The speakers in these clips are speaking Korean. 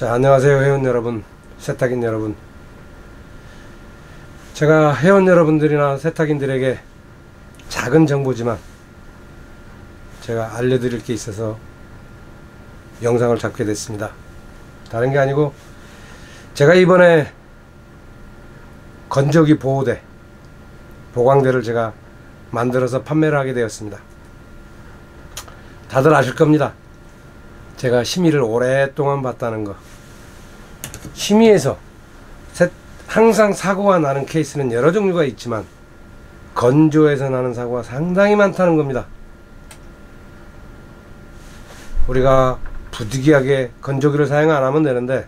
자, 안녕하세요 회원 여러분, 세탁인 여러분. 제가 회원 여러분들이나 세탁인들에게 작은 정보지만 제가 알려드릴 게 있어서 영상을 잡게 됐습니다. 다른 게 아니고 제가 이번에 건조기 보호대, 보강대를 제가 만들어서 판매를 하게 되었습니다. 다들 아실 겁니다. 제가 심의를 오랫동안 봤다는 거. 심의에서 항상 사고가 나는 케이스는 여러 종류가 있지만 건조에서 나는 사고가 상당히 많다는 겁니다. 우리가 부득이하게 건조기를 사용 안 하면 되는데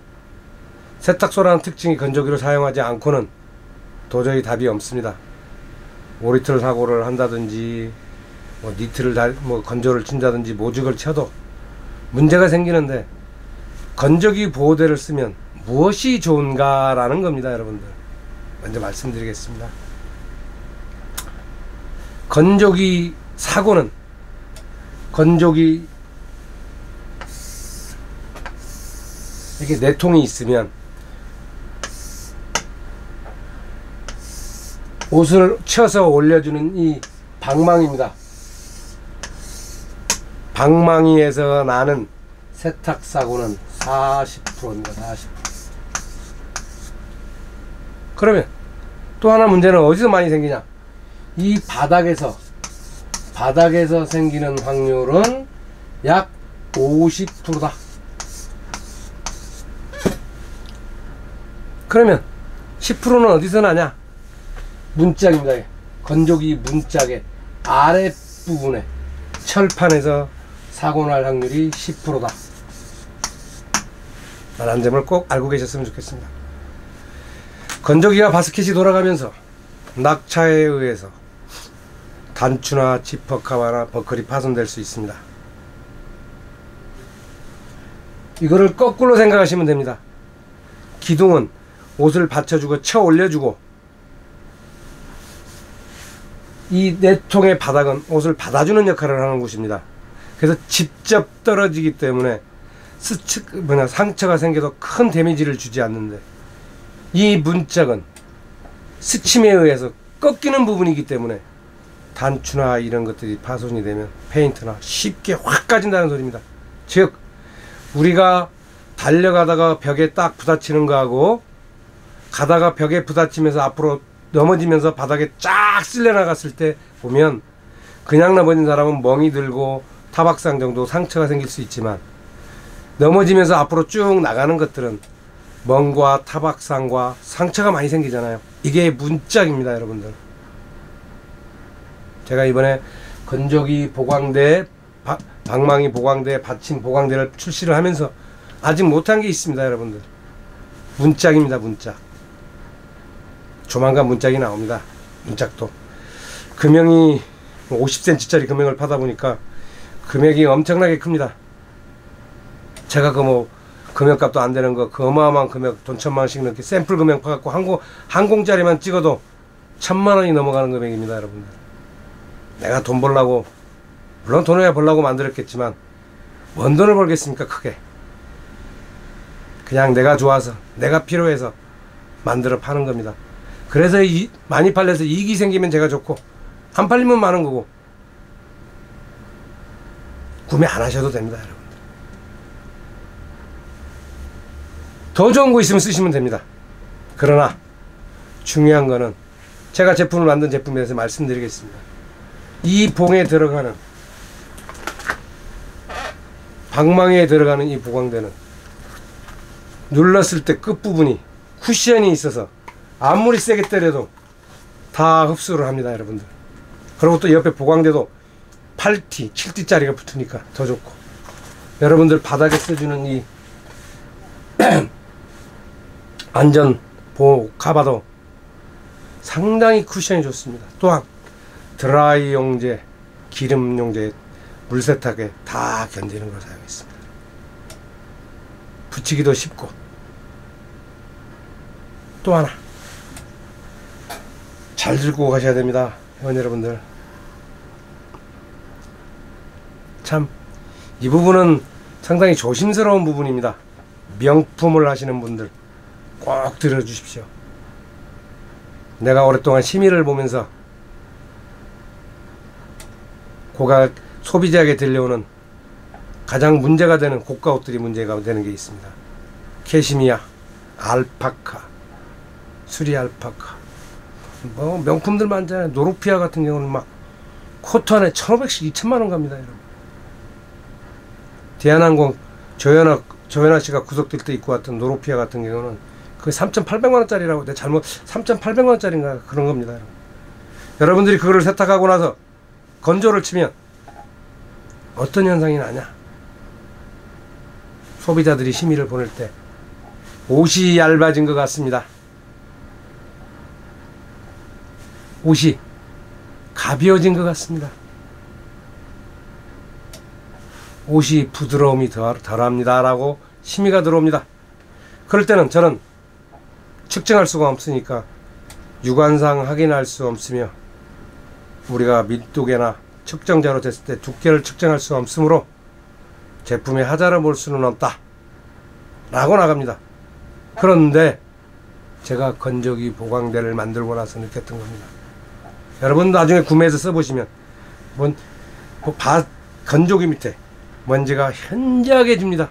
세탁소라는 특징이 건조기를 사용하지 않고는 도저히 답이 없습니다. 오리틀 사고를 한다든지 니트를 건조를 친다든지 모죽을 쳐도 문제가 생기는데 건조기 보호대를 쓰면 무엇이 좋은가 라는 겁니다. 여러분들 먼저 말씀드리겠습니다. 건조기 사고는 건조기 이렇게 네 통이 있으면 옷을 쳐서 올려주는 이 방망이입니다. 방망이에서 나는 세탁사고는 40%입니다. 40%. 그러면 또 하나 문제는 어디서 많이 생기냐? 이 바닥에서 생기는 확률은 약 50%다. 그러면 10%는 어디서 나냐? 문짝입니다. 건조기 문짝의 아랫부분에 철판에서 사고 날 확률이 10%다. 라는 점을 꼭 알고 계셨으면 좋겠습니다. 건조기가 바스켓이 돌아가면서 낙차에 의해서 단추나 지퍼카바나 버클이 파손될 수 있습니다. 이거를 거꾸로 생각하시면 됩니다. 기둥은 옷을 받쳐주고 쳐 올려주고 이 네 통의 바닥은 옷을 받아주는 역할을 하는 곳입니다. 그래서 직접 떨어지기 때문에 상처가 생겨도 큰 데미지를 주지 않는데 이 문짝은 스침에 의해서 꺾이는 부분이기 때문에 단추나 이런 것들이 파손이 되면 페인트나 쉽게 확 까진다는 소리입니다. 즉 우리가 달려가다가 벽에 딱 부딪히는 거하고 가다가 벽에 부딪히면서 앞으로 넘어지면서 바닥에 쫙 쓸려 나갔을 때 보면 그냥 넘어진 사람은 멍이 들고 타박상 정도 상처가 생길 수 있지만 넘어지면서 앞으로 쭉 나가는 것들은 멍과 타박상과 상처가 많이 생기잖아요. 이게 문짝입니다. 여러분들, 제가 이번에 건조기 보강대, 방망이 보강대, 받침 보강대를 출시를 하면서 아직 못한 게 있습니다. 여러분들, 문짝입니다. 문짝. 조만간 문짝이 나옵니다. 문짝도 금형이 50cm 짜리 금형을 파다 보니까 금액이 엄청나게 큽니다. 제가 금형값도 안 되는 거, 그 어마어마한 금액, 돈 1000만원씩 넘게 샘플 금형 파갖고 한 공짜리만 찍어도 1000만원이 넘어가는 금액입니다. 여러분들, 내가 돈 벌라고, 물론 돈을 벌라고 만들었겠지만 뭔 돈을 벌겠습니까? 크게 그냥 내가 좋아서, 내가 필요해서 만들어 파는 겁니다. 그래서 많이 팔려서 이익이 생기면 제가 좋고 안 팔리면 많은 거고 구매 안 하셔도 됩니다. 여러분들, 더 좋은 거 있으면 쓰시면 됩니다. 그러나 중요한 거는 제가 제품을 만든 제품에 대해서 말씀드리겠습니다. 이 봉에 들어가는, 방망이에 들어가는 이 보강대는 눌렀을 때 끝부분이 쿠션이 있어서 아무리 세게 때려도 다 흡수를 합니다. 여러분들, 그리고 또 옆에 보강대도 8T, 7T 짜리가 붙으니까 더 좋고, 여러분들 바닥에 써주는 이 안전 보호 카바도 상당히 쿠션이 좋습니다. 또한 드라이 용제, 기름 용제, 물세탁에 다 견디는 걸 사용했습니다. 붙이기도 쉽고, 또 하나 잘 들고 가셔야 됩니다. 회원 여러분들, 참 이 부분은 상당히 조심스러운 부분입니다. 명품을 하시는 분들 꼭 들어주십시오. 내가 오랫동안 심의를 보면서 고가 소비자에게 들려오는 가장 문제가 되는 고가 옷들이 문제가 되는 게 있습니다. 캐시미야, 알파카, 수리 알파카, 뭐 명품들 많잖아요. 노르피아 같은 경우는 막 코트 하나에 1,500씩 2,000만원 갑니다, 여러분. 대한항공 조연아 씨가 구속될 때 입고 왔던 노르피아 같은 경우는 그 3,800만원짜리라고, 내가 잘못 3,800만원짜리인가 그런 겁니다, 여러분. 여러분들이 그거를 세탁하고 나서 건조를 치면 어떤 현상이 나냐? 소비자들이 심의를 보낼 때 옷이 얇아진 것 같습니다. 옷이 가벼워진 것 같습니다. 옷이 부드러움이 덜합니다 라고 심의가 들어옵니다. 그럴 때는 저는 측정할 수가 없으니까 육안상 확인할 수 없으며 우리가 밀도계나 측정자로 됐을 때 두께를 측정할 수 없으므로 제품의 하자를 볼 수는 없다 라고 나갑니다. 그런데 제가 건조기 보강대를 만들고 나서 느꼈던 겁니다. 여러분 나중에 구매해서 써보시면 건조기 밑에 먼지가 현저하게 집니다.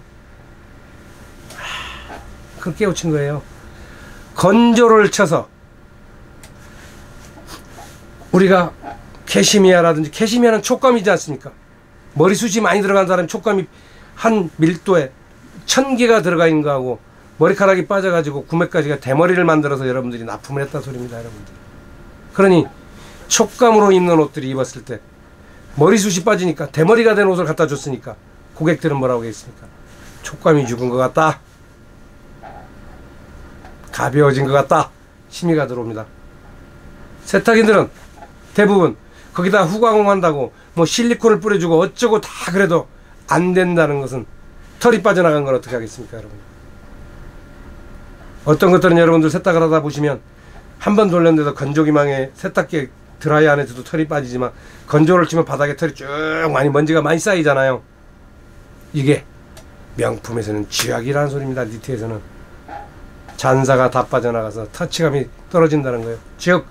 그걸 깨우친 거예요. 건조를 쳐서 우리가 캐시미야라든지, 캐시미야는 촉감이지 않습니까? 머리숱이 많이 들어간 사람이 촉감이 한 밀도에 1,000개가 들어가 있는 거하고 머리카락이 빠져가지고 구매까지가 대머리를 만들어서 여러분들이 납품을 했다 소리입니다, 여러분들. 그러니 촉감으로 입는 옷들이 입었을 때 머리숱이 빠지니까 대머리가 된 옷을 갖다 줬으니까 고객들은 뭐라고 하겠습니까? 촉감이 죽은 것 같다, 가벼워진 것 같다, 심의가 들어옵니다. 세탁인들은 대부분 거기다 후가공한다고 뭐 실리콘을 뿌려주고 어쩌고 다 그래도 안 된다는 것은 털이 빠져나간 걸 어떻게 하겠습니까, 여러분? 어떤 것들은 여러분들 세탁을 하다 보시면 한 번 돌렸는데도 건조기망에 세탁기 드라이 안에서도 털이 빠지지만 건조를 치면 바닥에 털이 쭉 많이 먼지가 많이 쌓이잖아요. 이게 명품에서는 쥐약이라는 소리입니다. 니트에서는 잔사가 다 빠져나가서 터치감이 떨어진다는 거예요. 즉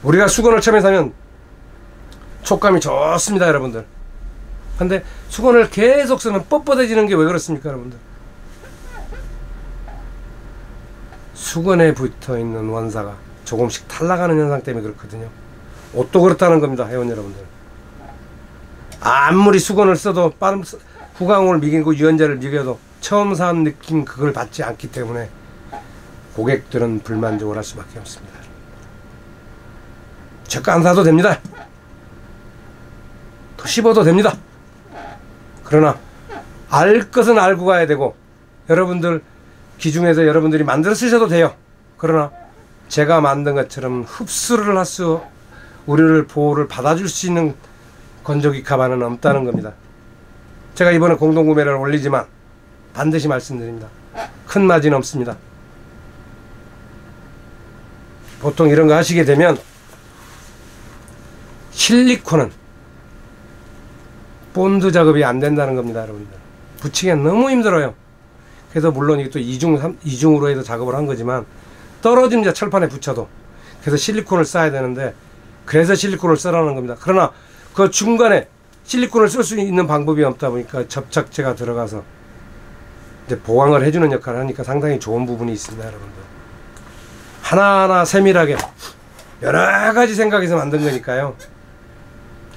우리가 수건을 처음에 사면 촉감이 좋습니다, 여러분들. 근데 수건을 계속 쓰면 뻣뻣해지는 게 왜 그렇습니까, 여러분들? 수건에 붙어있는 원사가 조금씩 탈락하는 현상 때문에 그렇거든요. 옷도 그렇다는 겁니다, 회원 여러분들. 아무리 수건을 써도 빠른 후광을 미기고 유연제를 미겨도 처음 산 느낌 그걸 받지 않기 때문에 고객들은 불만족을 할 수밖에 없습니다. 저가 안 사도 됩니다. 더 씹어도 됩니다. 그러나 알 것은 알고 가야 되고, 여러분들 기준에서 여러분들이 만들어 쓰셔도 돼요. 그러나 제가 만든 것처럼 흡수를 할 수, 우리를 보호를 받아줄 수 있는 건조기 가방은 없다는 겁니다. 제가 이번에 공동구매를 올리지만 반드시 말씀드립니다. 큰 마진 없습니다. 보통 이런 거 하시게 되면 실리콘은 본드 작업이 안 된다는 겁니다, 여러분들. 붙이기가 너무 힘들어요. 그래서 물론 이게 또 이중으로 해서 작업을 한 거지만 떨어지는 철판에 붙여도, 그래서 실리콘을 써야 되는데, 그래서 실리콘을 쓰라는 겁니다. 그러나 그 중간에 실리콘을 쓸 수 있는 방법이 없다 보니까 접착제가 들어가서 이제 보강을 해주는 역할을 하니까 상당히 좋은 부분이 있습니다, 여러분들. 하나하나 세밀하게 여러 가지 생각해서 만든 거니까요.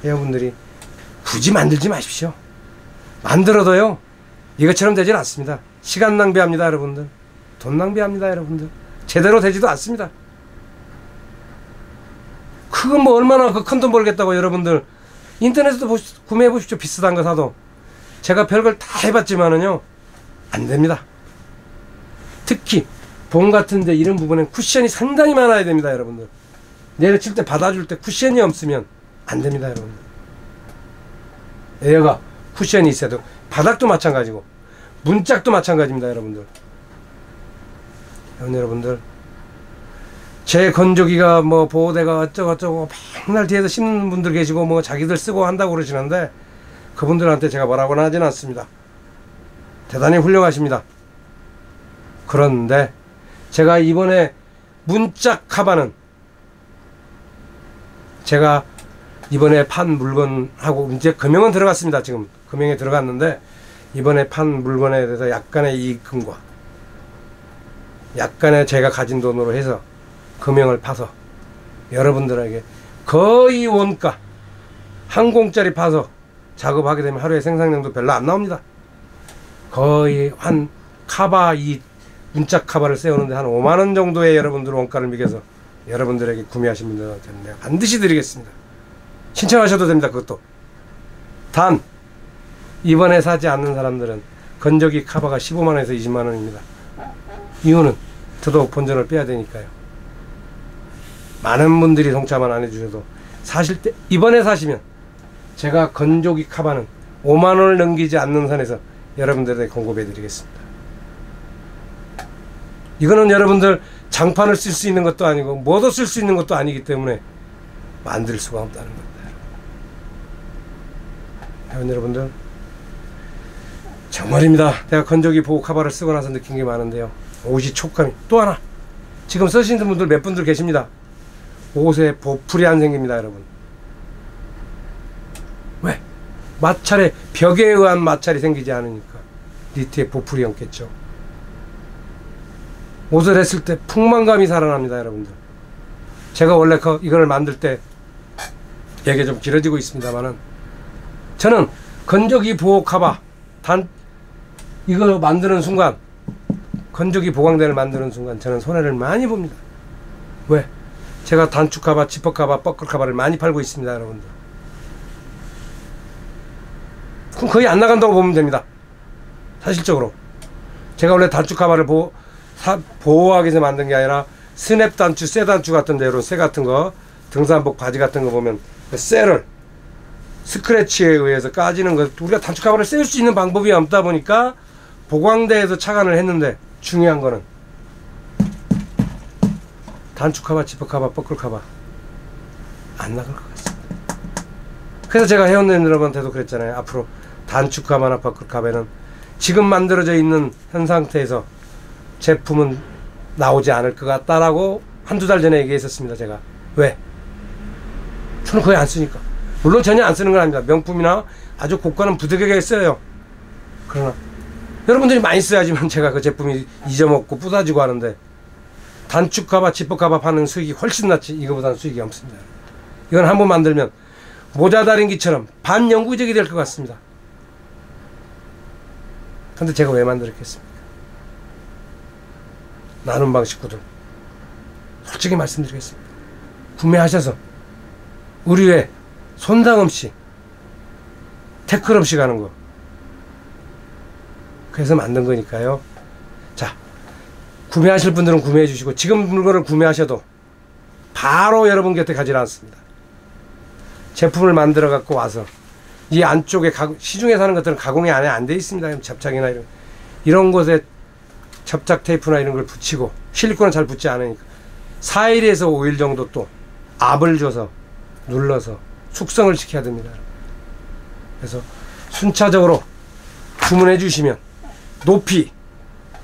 회원분들이 굳이 만들지 마십시오. 만들어도요, 이것처럼 되질 않습니다. 시간 낭비합니다, 여러분들. 돈 낭비합니다, 여러분들. 제대로 되지도 않습니다. 그건 뭐 얼마나 그 큰 돈 벌겠다고 여러분들 인터넷에서 구매해 보십시오. 비슷한 거 사도. 제가 별걸 다 해봤지만은요, 안 됩니다. 특히 봉 같은데 이런 부분엔 쿠션이 상당히 많아야 됩니다, 여러분들. 내려칠 때 받아줄 때 쿠션이 없으면 안 됩니다, 여러분들. 에어가 쿠션이 있어야 되고, 바닥도 마찬가지고 문짝도 마찬가지입니다, 여러분들. 여러분들, 제 건조기가 뭐 보호대가 어쩌고저쩌고 맨날 뒤에서 씹는 분들 계시고 뭐 자기들 쓰고 한다고 그러시는데, 그분들한테 제가 뭐라고는 하진 않습니다. 대단히 훌륭하십니다. 그런데 제가 이번에 문짝 카바는 제가 이번에 판 물건하고 이제 금형은 들어갔습니다. 지금 금형에 들어갔는데 이번에 판 물건에 대해서 약간의 이익금과 약간의 제가 가진 돈으로 해서 금형을 파서 여러분들에게 거의 원가 한 공짜리 파서 작업하게 되면 하루에 생산량도 별로 안 나옵니다. 거의 한 카바 이 문짝 카바를 세우는데 한 5만원 정도의 여러분들 원가를 매겨서 여러분들에게 구매하신 분들한테는 내가 반드시 드리겠습니다. 신청하셔도 됩니다. 그것도 단 이번에 사지 않는 사람들은 건조기 카바가 15만원에서 20만원입니다. 이유는 더더욱 본전을 빼야 되니까요. 많은 분들이 동참을 안 해주셔도 사실 때 이번에 사시면 제가 건조기 카바는 5만원을 넘기지 않는 선에서 여러분들에게 공급해 드리겠습니다. 이거는 여러분들 장판을 쓸 수 있는 것도 아니고 뭐도 쓸 수 있는 것도 아니기 때문에 만들 수가 없다는 겁니다. 회원 여러분들 정말입니다. 내가 건조기 보호 카바를 쓰고 나서 느낀 게 많은데요. 옷이 촉감이 또 하나 지금 쓰시는 분들 몇 분들 계십니다. 옷에 보풀이 안 생깁니다. 여러분 왜? 마찰에 벽에 의한 마찰이 생기지 않으니까 니트에 보풀이 없겠죠. 옷을 했을 때 풍만감이 살아납니다. 여러분들 제가 원래 이걸 만들 때 얘기 좀 길어지고 있습니다만은 저는 건조기 보호 카바 이거 만드는 순간 건조기 보강대를 만드는 순간 저는 손해를 많이 봅니다. 왜? 제가 단축 카바, 지퍼 카바, 버클 카바를 많이 팔고 있습니다. 여러분들 그럼 거의 안 나간다고 보면 됩니다. 사실적으로 제가 원래 단축 카바를 보호하기 위해서 만든 게 아니라 스냅 단추, 쇠 단추 같은 데 이런 쇠 같은 거 등산복 바지 같은 거 보면 쇠를 스크래치에 의해서 까지는 거 우리가 단축 카바를 쓸 수 있는 방법이 없다 보니까 보강대에서 착안을 했는데 중요한 거는 단축 카바, 지퍼 카바, 버클 카바 안 나갈 것 같습니다. 그래서 제가 회원님 여러분한테도 그랬잖아요. 앞으로 단축 카바나 버클 카바는 지금 만들어져 있는 현 상태에서 제품은 나오지 않을 것 같다라고 한두 달 전에 얘기했었습니다. 제가 왜? 저는 거의 안 쓰니까. 물론 전혀 안 쓰는 건 아닙니다. 명품이나 아주 고가는 부득이하게 써요. 그러나 여러분들이 많이 써야지만 제가 그 제품이 잊어먹고 부서지고 하는데 단축 카바, 지퍼 카바 파는 수익이 훨씬 낫지 이거보다는 수익이 없습니다. 이건 한번 만들면 모자다린기처럼 반영구적이 될 것 같습니다. 근데 제가 왜 만들었겠습니까? 나눔방 식구들 솔직히 말씀드리겠습니다. 구매하셔서 의류에 손상 없이 태클 없이 가는 거 그래서 만든 거니까요. 자, 구매하실 분들은 구매해 주시고 지금 물건을 구매하셔도 바로 여러분 곁에 가지 않습니다. 제품을 만들어 갖고 와서 이 안쪽에 시중에 사는 것들은 가공이 안에 안 돼 있습니다. 접착이나 이런 곳에 접착 테이프나 이런 걸 붙이고 실리콘은 잘 붙지 않으니까 4일에서 5일 정도 또 압을 줘서 눌러서 숙성을 시켜야 됩니다. 그래서 순차적으로 주문해 주시면 높이,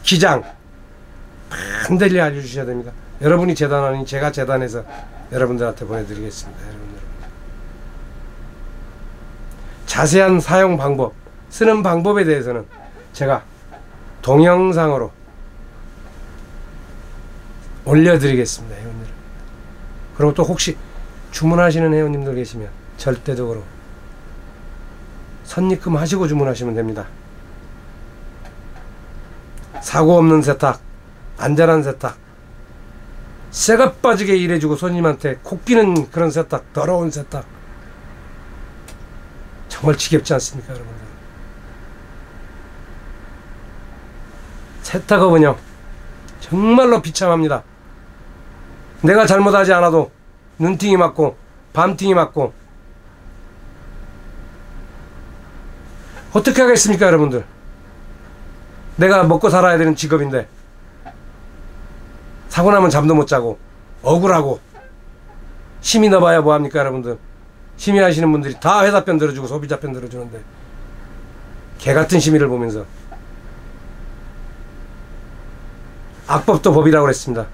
기장 반드시 알려주셔야 됩니다. 여러분이 재단하니 제가 재단해서 여러분들한테 보내드리겠습니다. 여러분들. 자세한 사용 방법, 쓰는 방법에 대해서는 제가 동영상으로 올려드리겠습니다. 회원님. 그리고 또 혹시 주문하시는 회원님들 계시면 절대적으로 선입금 하시고 주문하시면 됩니다. 사고 없는 세탁, 안전한 세탁, 쇠가 빠지게 일해주고 손님한테 코끼는 그런 세탁, 더러운 세탁 정말 지겹지 않습니까 여러분들? 세탁업은요 정말로 비참합니다. 내가 잘못하지 않아도 눈팅이 맞고 밤팅이 맞고 어떻게 하겠습니까 여러분들? 내가 먹고 살아야 되는 직업인데 사고 나면 잠도 못 자고 억울하고 심의 넣어봐야 뭐합니까 여러분들? 심의하시는 분들이 다 회사 편 들어주고 소비자 편 들어주는데 개같은 심의를 보면서 악법도 법이라고 그랬습니다.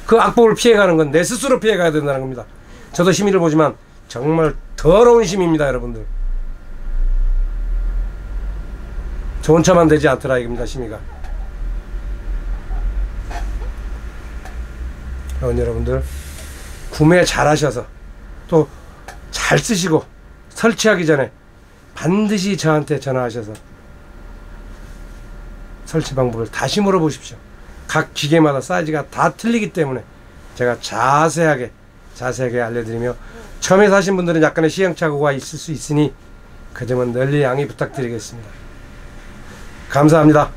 그 악법을 피해가는 건 내 스스로 피해가야 된다는 겁니다. 저도 심의를 보지만 정말 더러운 심의입니다, 여러분들. 좋은 차만 되지 않더라 이겁니다, 심의가. 여러분들 구매 잘 하셔서 또 잘 쓰시고 설치하기 전에 반드시 저한테 전화하셔서 설치 방법을 다시 물어보십시오. 각 기계마다 사이즈가 다 틀리기 때문에 제가 자세하게 알려드리며, 처음에 사신 분들은 약간의 시행착오가 있을 수 있으니 그 점은 널리 양해 부탁드리겠습니다. 감사합니다.